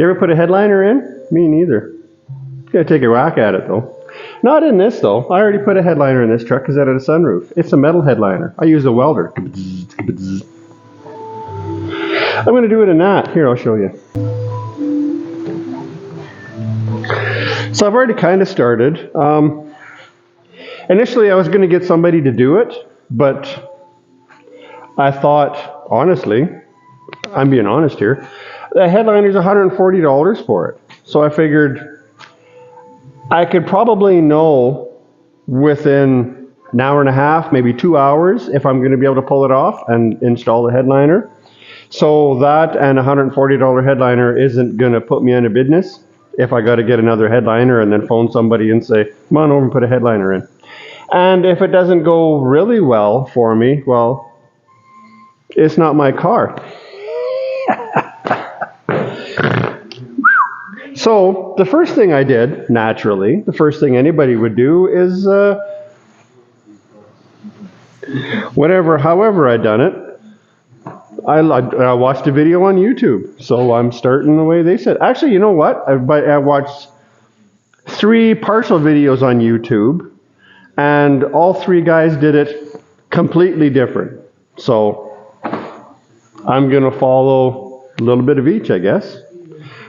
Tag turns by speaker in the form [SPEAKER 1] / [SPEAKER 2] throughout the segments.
[SPEAKER 1] You ever put a headliner in? Me neither. Gotta take a whack at it though. Not in this though. I already put a headliner in this truck because it had a sunroof. It's a metal headliner. I use a welder. I'm going to do it in that. Here, I'll show you. So I've already kind of started. Initially I was going to get somebody to do it, but I thought, honestly, I'm being honest here, the headliner's $140 for it. So I figured I could probably know within an hour and a half, maybe 2 hours, if I'm going to be able to pull it off and install the headliner. So that and a $140 headliner isn't going to put me out of business if I got to get another headliner and then phone somebody and say, come on over and put a headliner in. And if it doesn't go really well for me, well, it's not my car. So the first thing I did, naturally, the first thing anybody would do is however I done it, I watched a video on YouTube. So I'm starting the way they said. Actually, you know what? I watched 3 partial videos on YouTube, and all 3 guys did it completely different. So I'm going to follow a little bit of each, I guess.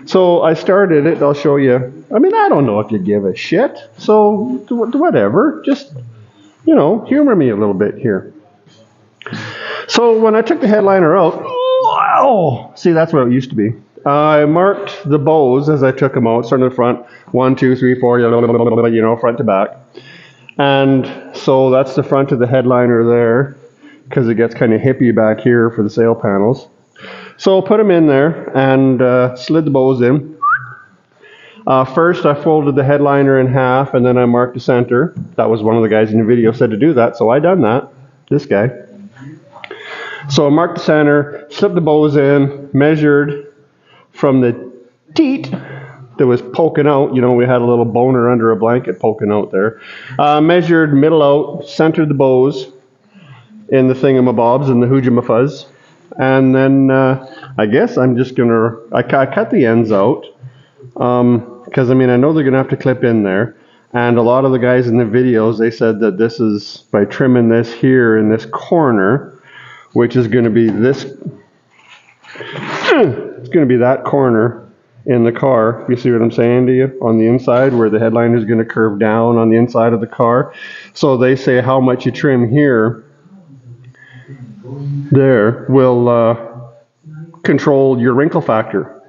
[SPEAKER 1] So I started it. I'll show you. I mean, I don't know if you give a shit. So whatever. Just, you know, humor me a little bit here. So when I took the headliner out, oh, see, that's what it used to be. I marked the bows as I took them out, starting in the front, 1, 2, 3, 4, you know, front to back. And so that's the front of the headliner there, because it gets kind of hippie back here for the sail panels. So put them in there and slid the bows in. First, I folded the headliner in half, and then I marked the center. That was one of the guys in the video said to do that, so I done that. This guy. So I marked the center, slipped the bows in, measured from the teat that was poking out. You know, we had a little boner under a blanket poking out there. Measured middle out, centered the bows in the thingamabobs and the hoojamafuzz. And then I guess I'm just going to, I cut the ends out because, I mean, I know they're going to have to clip in there. And a lot of the guys in the videos, they said that this is by trimming this here in this corner, which is going to be this, it's going to be that corner in the car. You see what I'm saying to you? On the inside where the headliner is going to curve down on the inside of the car. So they say how much you trim here, there, will control your wrinkle factor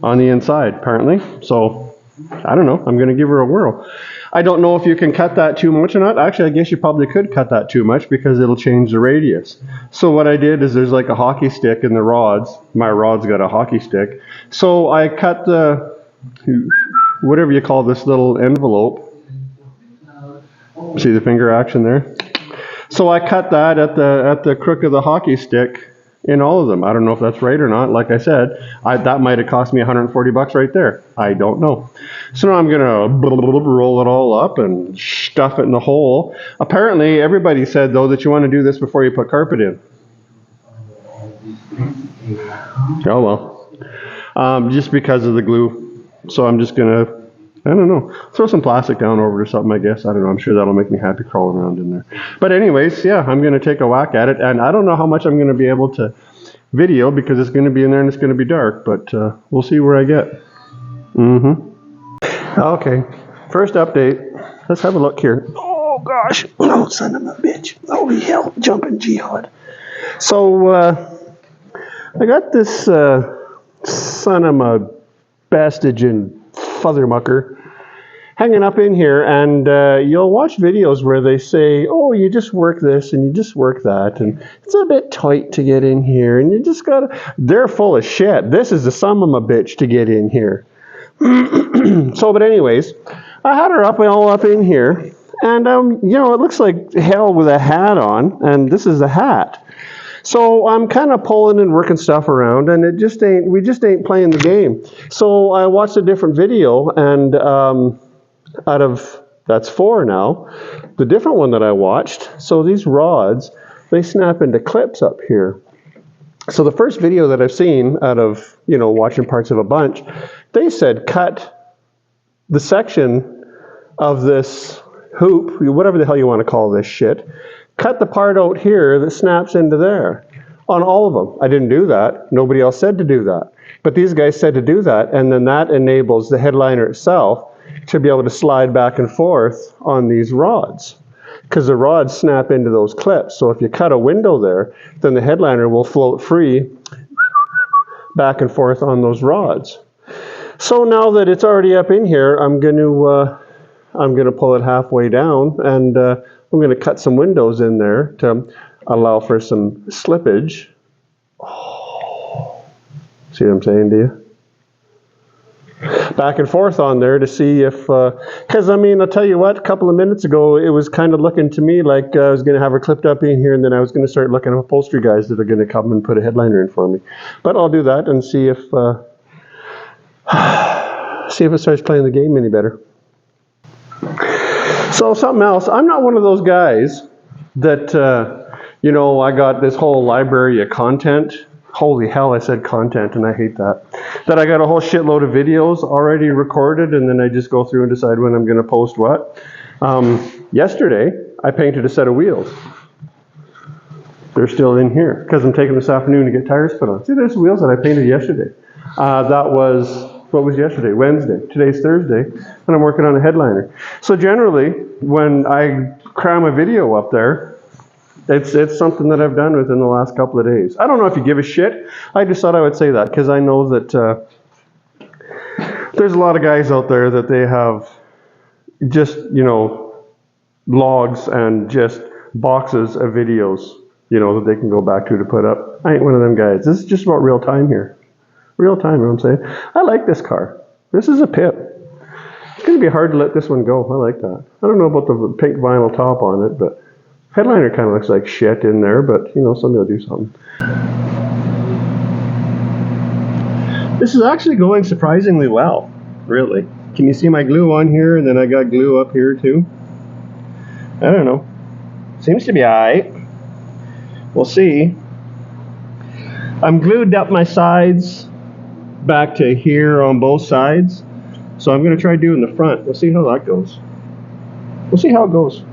[SPEAKER 1] on the inside, apparently. So, I don't know. I'm going to give her a whirl. I don't know if you can cut that too much or not. Actually, I guess you probably could cut that too much because it'll change the radius. So what I did is there's like a hockey stick in the rods. My rod's got a hockey stick. So I cut the, whatever you call this little envelope. See the finger action there? So I cut that at the crook of the hockey stick in all of them. I don't know if that's right or not. Like I said, that might have cost me $140 right there. I don't know. So now I'm going to roll it all up and stuff it in the hole. Apparently, everybody said, though, that you want to do this before you put carpet in. Oh, well. Just because of the glue. So I'm just going to, I don't know, throw some plastic down over it or something, I guess. I don't know. I'm sure that'll make me happy crawling around in there. But anyways, yeah, I'm going to take a whack at it. And I don't know how much I'm going to be able to video because it's going to be in there and it's going to be dark. But we'll see where I get. Okay, first update. Let's have a look here. Oh, gosh. Oh, son of a bitch. Holy hell, jumping jihad. So, I got this son of a bastage and fathermucker hanging up in here, and you'll watch videos where they say, oh, you just work this and you just work that, and it's a bit tight to get in here, and you just gotta, they're full of shit. This is the son of a bitch to get in here. So, but anyways, I had her all up in here, and you know, it looks like hell with a hat on, and this is a hat. So I'm kind of pulling and working stuff around, and we just ain't playing the game. So I watched a different video, and out of, that's 4 now, the different one that I watched, so these rods, they snap into clips up here. So the first video that I've seen out of, watching parts of a bunch, they said cut the section of this hoop, whatever the hell you want to call this shit, cut the part out here that snaps into there on all of them. I didn't do that. Nobody else said to do that. But these guys said to do that, and then that enables the headliner itself to be able to slide back and forth on these rods, because the rods snap into those clips. So if you cut a window there, then the headliner will float free back and forth on those rods. So now that it's already up in here, I'm going to pull it halfway down, and I'm going to cut some windows in there to allow for some slippage. Oh. See what I'm saying to you? Back and forth on there to see if, because I'll tell you what, a couple of minutes ago, it was kind of looking to me like I was going to have her clipped up in here, and then I was going to start looking at upholstery guys that are going to come and put a headliner in for me. But I'll do that and see if it starts playing the game any better. So something else, I'm not one of those guys that, I got this whole library of content. Holy hell, I said content, and I hate that. That I got a whole shitload of videos already recorded, and then I just go through and decide when I'm going to post what. Yesterday, I painted a set of wheels. They're still in here, because I'm taking this afternoon to get tires put on. See, there's wheels that I painted yesterday. That was, what was yesterday? Wednesday. Today's Thursday, and I'm working on a headliner. So generally, when I cram a video up there, it's something that I've done within the last couple of days. I don't know if you give a shit. I just thought I would say that, because I know that there's a lot of guys out there that they have just, logs and just boxes of videos, that they can go back to put up. I ain't one of them guys. This is just about real time here. Real time, you know what I'm saying? I like this car. This is a pip. It's going to be hard to let this one go. I like that. I don't know about the pink vinyl top on it, but headliner kind of looks like shit in there, but, somebody will do something. This is actually going surprisingly well, really. Can you see my glue on here, and then I got glue up here too? I don't know. Seems to be alright. We'll see. I'm glued up my sides back to here on both sides, so I'm going to try doing the front. We'll see how that goes. We'll see how it goes.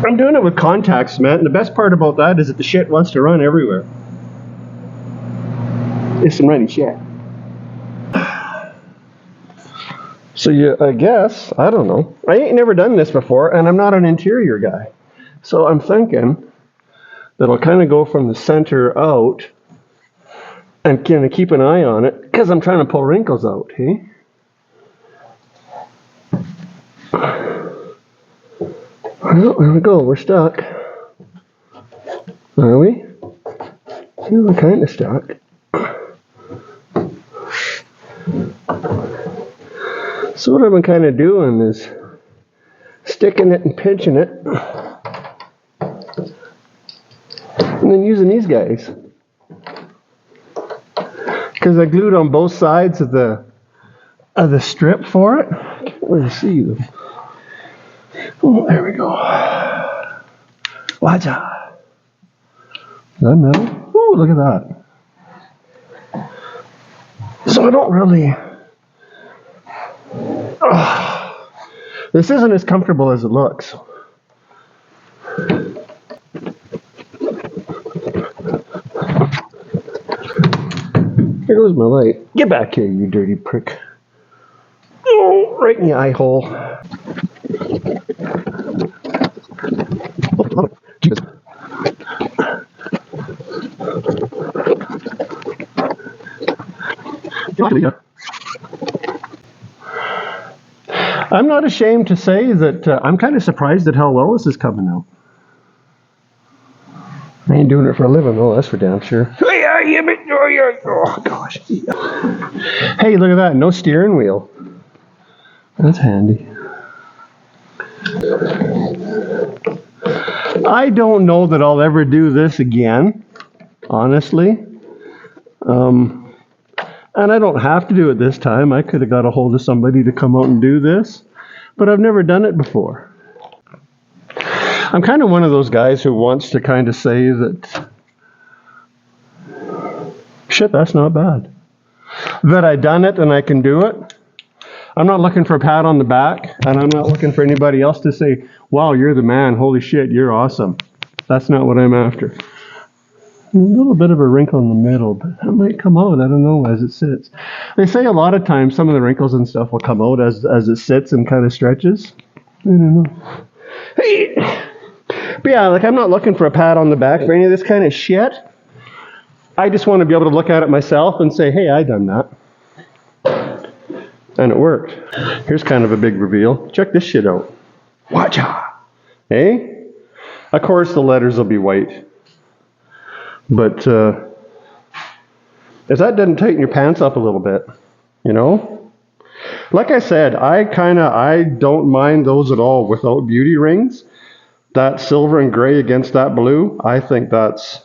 [SPEAKER 1] I'm doing it with contact cement, and the best part about that is that the shit wants to run everywhere. It's some runny shit. So yeah, I guess, I don't know. I ain't never done this before, and I'm not an interior guy. So I'm thinking that I'll kind of go from the center out and kind of keep an eye on it, because I'm trying to pull wrinkles out, hey? Well, there we go, we're stuck. Are we? Yeah, we're kind of stuck. So what I've been kind of doing is sticking it and pinching it, and then using these guys. Because I glued on both sides of the strip for it. I can't really see them. Oh, there we go. Watch out. Is that metal? Oh, look at that. So I don't really... this isn't as comfortable as it looks. Here goes my light. Get back here, you dirty prick. Oh, right in the eye hole. Oh, Jesus. I'm not ashamed to say that I'm kind of surprised at how well this is coming out. I ain't doing it for a living, though, that's for damn sure. Oh, gosh. Hey, look at that. No steering wheel. That's handy. I don't know that I'll ever do this again, honestly. And I don't have to do it this time. I could have got a hold of somebody to come out and do this, but I've never done it before. I'm kind of one of those guys who wants to kind of say that Shit, that's not bad. That I done it and I can do it. I'm not looking for a pat on the back, and I'm not looking for anybody else to say, wow, you're the man, holy shit, you're awesome. That's not what I'm after. A little bit of a wrinkle in the middle, but that might come out, I don't know, as it sits. They say a lot of times some of the wrinkles and stuff will come out as it sits and kind of stretches. I don't know. Hey. But yeah, like I'm not looking for a pat on the back for any of this kind of shit. I just want to be able to look at it myself and say, hey, I done that. And it worked. Here's kind of a big reveal. Check this shit out. Watcha! Hey? Of course the letters will be white. But if that doesn't tighten your pants up a little bit, you know? Like I said, I don't mind those at all without beauty rings. That silver and gray against that blue, I think that's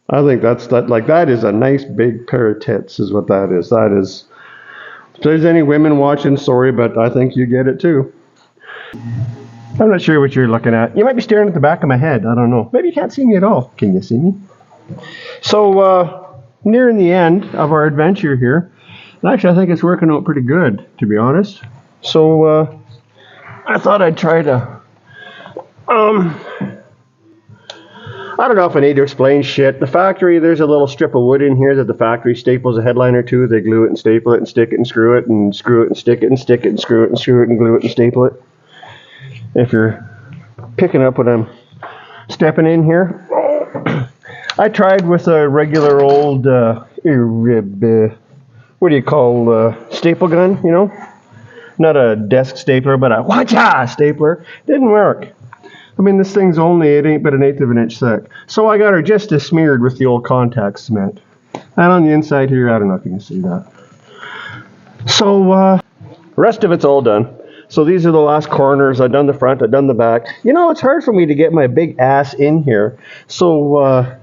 [SPEAKER 1] that is a nice big pair of tits is what that is. That is, if there's any women watching, sorry, but I think you get it too. I'm not sure what you're looking at. You might be staring at the back of my head. I don't know. Maybe you can't see me at all. Can you see me? So, nearing the end of our adventure here. Actually, I think it's working out pretty good, to be honest. So, I thought I'd try to, I don't know if I need to explain shit. The factory, there's a little strip of wood in here that the factory staples a headline or two. They glue it and staple it and stick it and screw it and screw it and stick it and stick it and screw it and screw it and glue it and staple it. If you're picking up what I'm stepping in here. I tried with a regular old, what do you call, staple gun, you know? Not a desk stapler, but a watcha stapler. Didn't work. I mean, this thing's only, it ain't but an eighth of an inch thick. So I got her just smeared with the old contact cement. And on the inside here, I don't know if you can see that. So, rest of it's all done. So these are the last corners. I've done the front, I've done the back. You know, it's hard for me to get my big ass in here. So I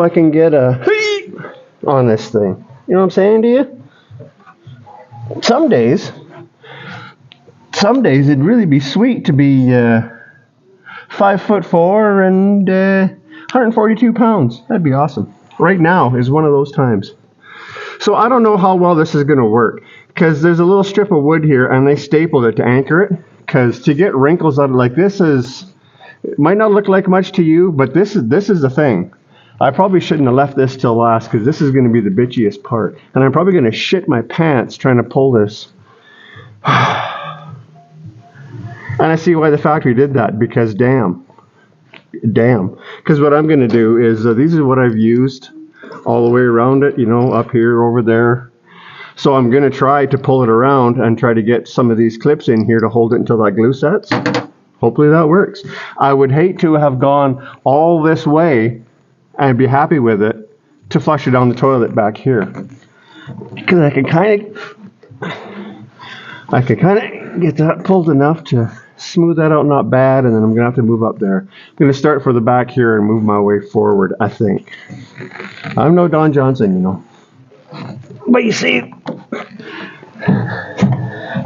[SPEAKER 1] can get a on this thing. You know what I'm saying to you? Some days it'd really be sweet to be 5'4" and 142 pounds. That'd be awesome. Right now is one of those times. So I don't know how well this is going to work, because there's a little strip of wood here and they stapled it to anchor it, because to get wrinkles out of like this is, it might not look like much to you, but this is the thing. I probably shouldn't have left this till last, because this is going to be the bitchiest part. And I'm probably going to shit my pants trying to pull this. And I see why the factory did that, because damn. Because what I'm going to do is, these are what I've used all the way around it, you know, up here, over there. So I'm going to try to pull it around and try to get some of these clips in here to hold it until that glue sets. Hopefully that works. I would hate to have gone all this way and be happy with it to flush it down the toilet back here. Because I can kind of get that pulled enough to smooth that out, not bad, and then I'm going to have to move up there. I'm going to start for the back here and move my way forward, I think. I'm no Don Johnson, you know. But you see,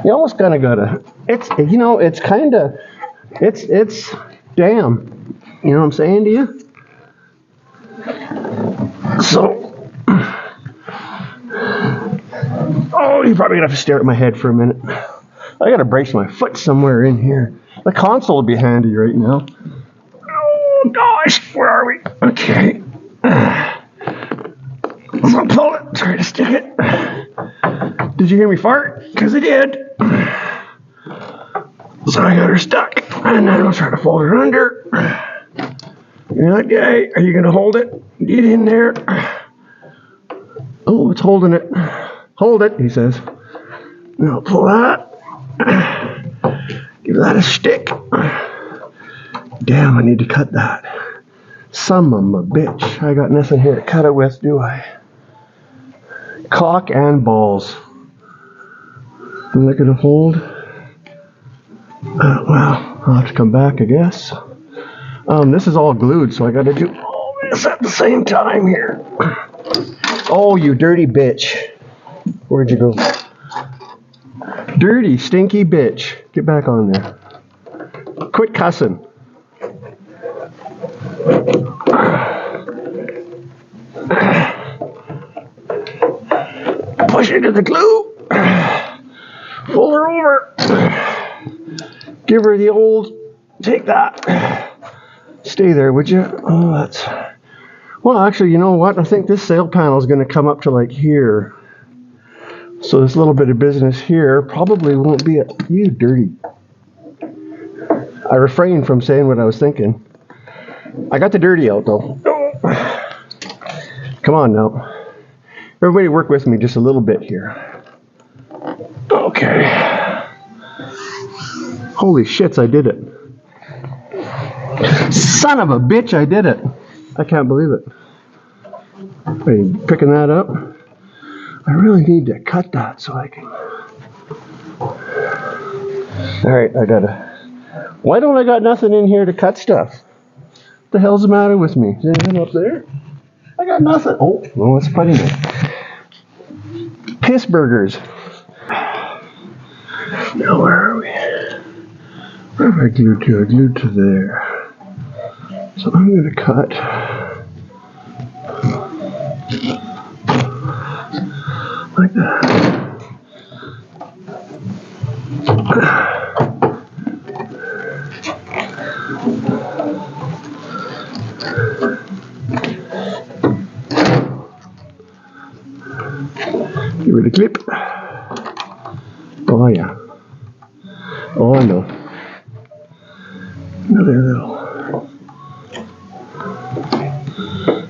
[SPEAKER 1] you almost kind of got to, it's, you know, it's kind of, it's damn. You know what I'm saying to you? So, oh, you're probably going to have to stare at my head for a minute. I got to brace my foot somewhere in here. The console would be handy right now. Oh, gosh, where are we? Okay. So pull it, try to stick it. Did you hear me fart? Because I did. So I got her stuck. And then I'll try to fold her under. Okay, are you going to hold it? Get in there. Oh, it's holding it. Hold it, he says. Now pull that. Give that a stick. Damn, I need to cut that. Son of a bitch. I got nothing here to cut it with, do I? Cock and balls. Am I going to hold? Well, I'll have to come back, I guess. This is all glued, so I got to do all this at the same time here. Oh, you dirty bitch. Where'd you go? Dirty, stinky bitch. Get back on there. Quit cussing. Push into the glue. Pull her over. Give her the old, take that. Stay there, would you? Oh, that's... Well, actually, you know what? I think this sail panel is going to come up to like here. So this little bit of business here probably won't be you dirty. I refrained from saying what I was thinking. I got the dirty out though. Come on now. Everybody work with me just a little bit here. Okay. Holy shits, I did it. Son of a bitch, I did it. I can't believe it. Are you picking that up? I really need to cut that so I can... Alright, I gotta... Why don't I got nothing in here to cut stuff? What the hell's the matter with me? Is anything up there? I got nothing. Oh, well, what's putting it? Piss burgers. Now where are we? Where have I glued to? I glued to there. So I'm going to cut like that. Give it a clip. Oh yeah. Oh no. Another little.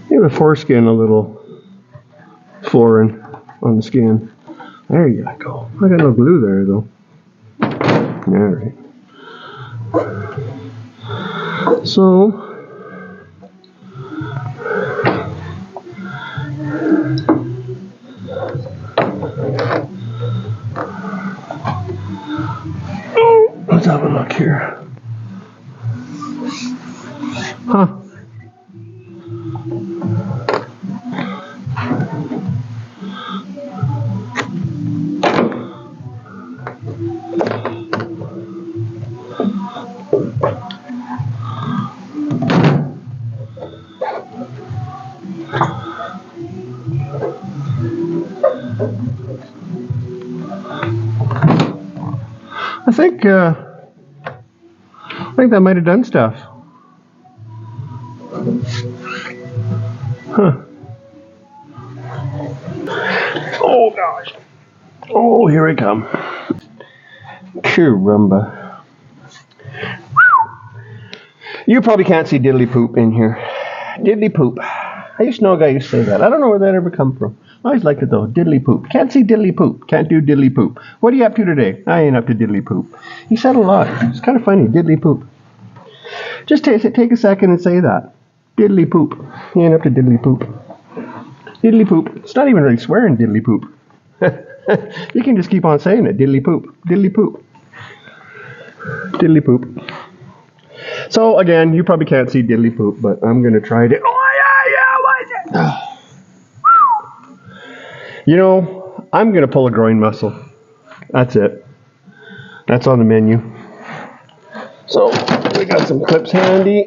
[SPEAKER 1] Give the foreskin a little flooring on the skin. There you go. I got no glue there though. Alright. So let's have a look here. Huh. I think that might have done stuff. Huh. Oh gosh. Oh, here I come. Caramba. You probably can't see diddly poop in here. Diddly poop. I used to know a guy used to say that. I don't know where that ever come from. I always liked it though. Diddly poop. Can't see diddly poop. Can't do diddly poop. What are you up to today? I ain't up to diddly poop. He said a lot. It's kind of funny. Diddly poop. Just take a second and say that. Diddly poop. You ain't up to diddly poop. Diddly poop. It's not even really swearing diddly poop. You can just keep on saying it. Diddly poop. Diddly poop. Diddly poop. So again, you probably can't see diddly poop, but I'm going to try to... Oh yeah, what is it? You know, I'm going to pull a groin muscle. That's it. That's on the menu. So, we got some clips handy.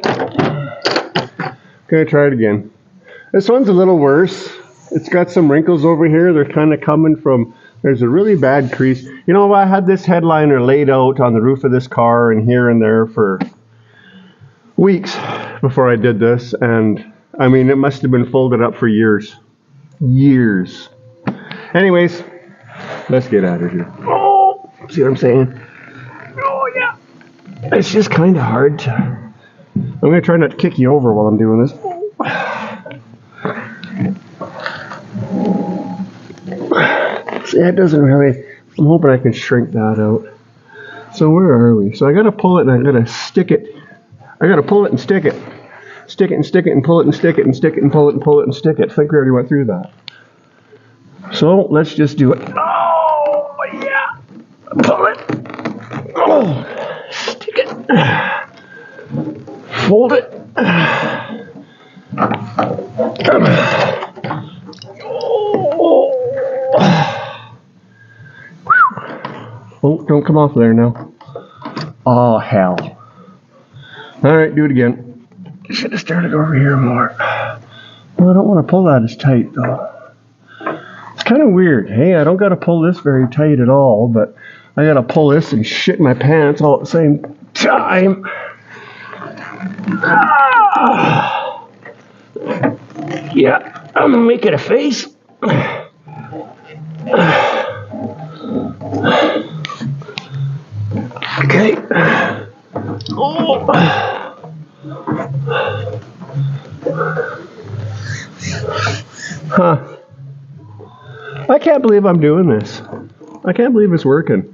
[SPEAKER 1] Going to try it again. This one's a little worse. It's got some wrinkles over here. They're kind of coming from... There's a really bad crease. You know, I had this headliner laid out on the roof of this car and here and there for weeks before I did this. And, I mean, it must have been folded up for years. Years. Anyways, let's get out of here. Oh, see what I'm saying? Oh, yeah. It's just kind of hard to... I'm going to try not to kick you over while I'm doing this. See, that doesn't really... I'm hoping I can shrink that out. So where are we? So I got to pull it and I got to stick it. I got to pull it and stick it. Stick it and stick it and pull it and stick it and stick it and pull it and pull it and stick it. I think we already went through that. So let's just do it. Oh, yeah. Pull it. Oh, stick it. Fold it. Oh, don't come off there now. Oh, hell. Alright, do it again. Should have started over here more. Well, I don't want to pull that as tight, though. kind of weird. Hey, I don't got to pull this very tight at all, but I got to pull this and shit my pants all at the same time. Yeah, I'm gonna make it a face. Okay. Oh. Huh. I can't believe I'm doing this. I can't believe it's working.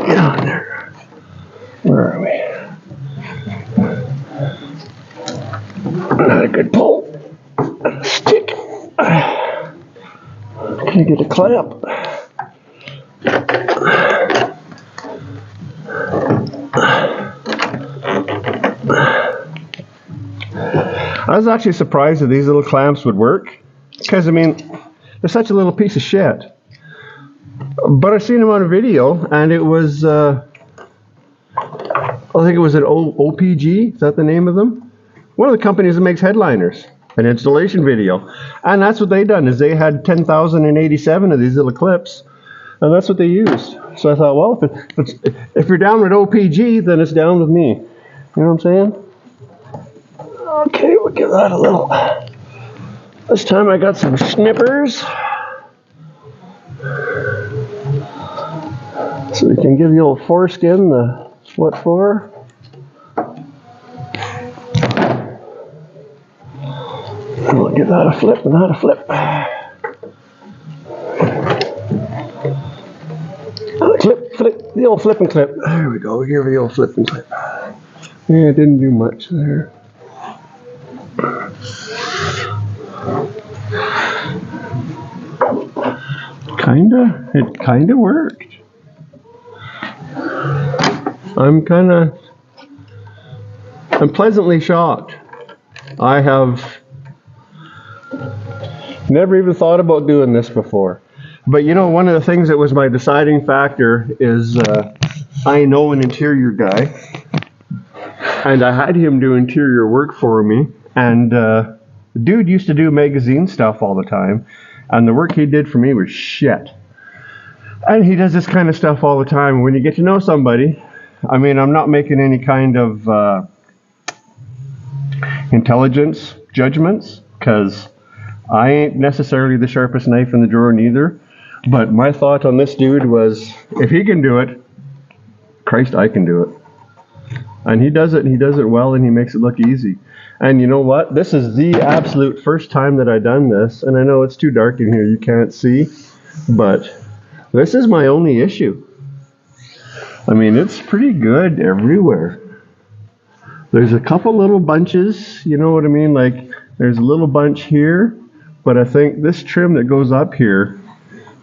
[SPEAKER 1] Get on there. Where are we? Not a good pull. Stick. Can't get a clamp. I was actually surprised that these little clamps would work, because I mean, they're such a little piece of shit. But I seen them on a video, and it was, I think it was an OPG, is that the name of them? One of the companies that makes headliners, an installation video. And that's what they done, is they had 10,087 of these little clips, and that's what they used. So I thought, well, if you're down with OPG, then it's down with me. You know what I'm saying? Okay, we'll give that a little. This time I got some snippers. So we can give the old foreskin the what for. And we'll give that a flip and that a flip. Flip, the old flip and clip. There we go, we give the old flip and clip. Yeah, it didn't do much there. It kinda worked. I'm pleasantly shocked. I have never even thought about doing this before. But you know, one of the things that was my deciding factor is I know an interior guy, and I had him do interior work for me, and the dude used to do magazine stuff all the time, and the work he did for me was shit. And he does this kind of stuff all the time. When you get to know somebody, I mean, I'm not making any kind of intelligence judgments, because I ain't necessarily the sharpest knife in the drawer neither. But my thought on this dude was, if he can do it, Christ, I can do it. And he does it, and he does it well, and he makes it look easy. And you know what? This is the absolute first time that I've done this, and I know it's too dark in here, you can't see, but this is my only issue. I mean, it's pretty good everywhere. There's a couple little bunches, you know what I mean? Like, there's a little bunch here, but I think this trim that goes up here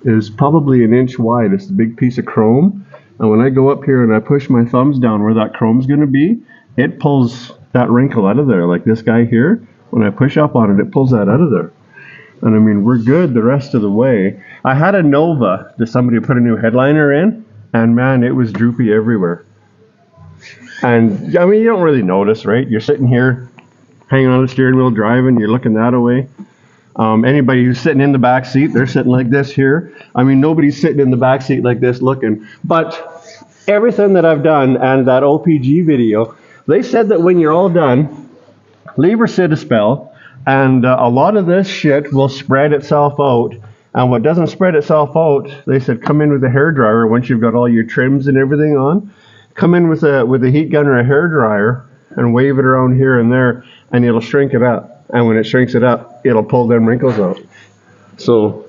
[SPEAKER 1] is probably an inch wide. It's a big piece of chrome. And when I go up here and I push my thumbs down where that chrome's going to be, it pulls that wrinkle out of there. Like this guy here, when I push up on it, it pulls that out of there. And I mean, we're good the rest of the way. I had a Nova that somebody put a new headliner in, and man, it was droopy everywhere. And I mean, you don't really notice, right? You're sitting here, hanging on the steering wheel, driving, you're looking that way. Anybody who's sitting in the back seat, they're sitting like this here. I mean, nobody's sitting in the back seat like this looking. But everything that I've done and that OPG video, they said that when you're all done, leave her sit a spell, and a lot of this shit will spread itself out. And what doesn't spread itself out, they said, come in with a hairdryer once you've got all your trims and everything on. Come in with a heat gun or a hairdryer and wave it around here and there, and it'll shrink it up. And when it shrinks it up, it'll pull them wrinkles out. So,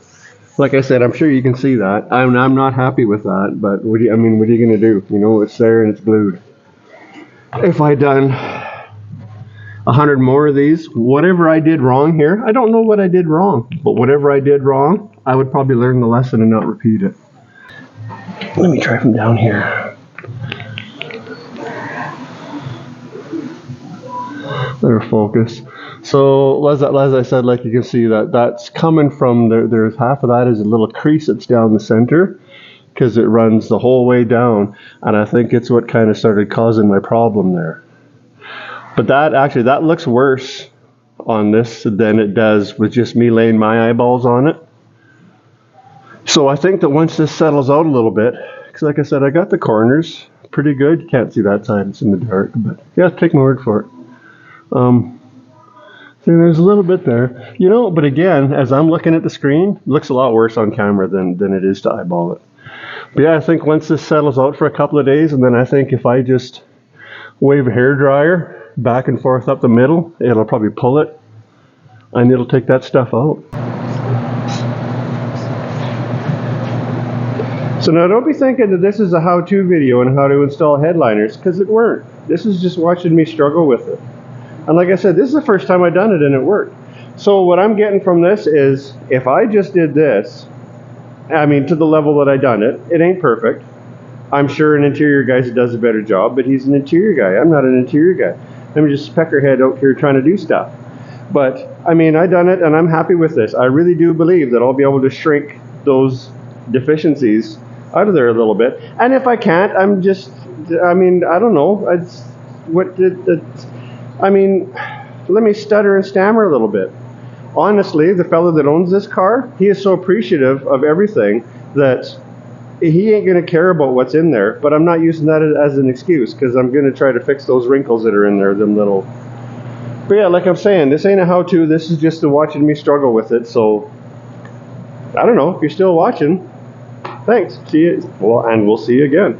[SPEAKER 1] like I said, I'm sure you can see that. I'm not happy with that, but what are you going to do? You know, it's there and it's glued. If I done 100 more of these, whatever I did wrong here, I don't know what I did wrong, but whatever I did wrong, I would probably learn the lesson and not repeat it. Let me try from down here. There, focus. So as I said, like you can see that's coming from there's half of that is a little crease that's down the center, because it runs the whole way down, and I think it's what kind of started causing my problem there. But that looks worse on this than it does with just me laying my eyeballs on it. So I think that once this settles out a little bit, because like I said, I got the corners pretty good. You can't see that side, it's in the dark, but yeah, take my word for it. So there's a little bit there, you know, but again, as I'm looking at the screen, it looks a lot worse on camera than it is to eyeball it. But yeah, I think once this settles out for a couple of days, and then I think if I just wave a hairdryer back and forth up the middle, it'll probably pull it, and it'll take that stuff out. So now don't be thinking that this is a how-to video on how to install headliners, because it weren't. This is just watching me struggle with it. And like I said, this is the first time I've done it and it worked. So what I'm getting from this is, if I just did this, I mean, to the level that I done it, it ain't perfect. I'm sure an interior guy does a better job, but he's an interior guy. I'm not an interior guy. I'm just a peckerhead out here trying to do stuff. But, I mean, I done it and I'm happy with this. I really do believe that I'll be able to shrink those deficiencies out of there a little bit. And if I can't, I mean, I don't know. I mean, let me stutter and stammer a little bit. Honestly, the fellow that owns this car, he is so appreciative of everything that he ain't going to care about what's in there, but I'm not using that as an excuse, because I'm going to try to fix those wrinkles that are in there, them little... But yeah, like I'm saying, this ain't a how-to, this is just watching me struggle with it, so... I don't know, if you're still watching, thanks, see you, well, and we'll see you again.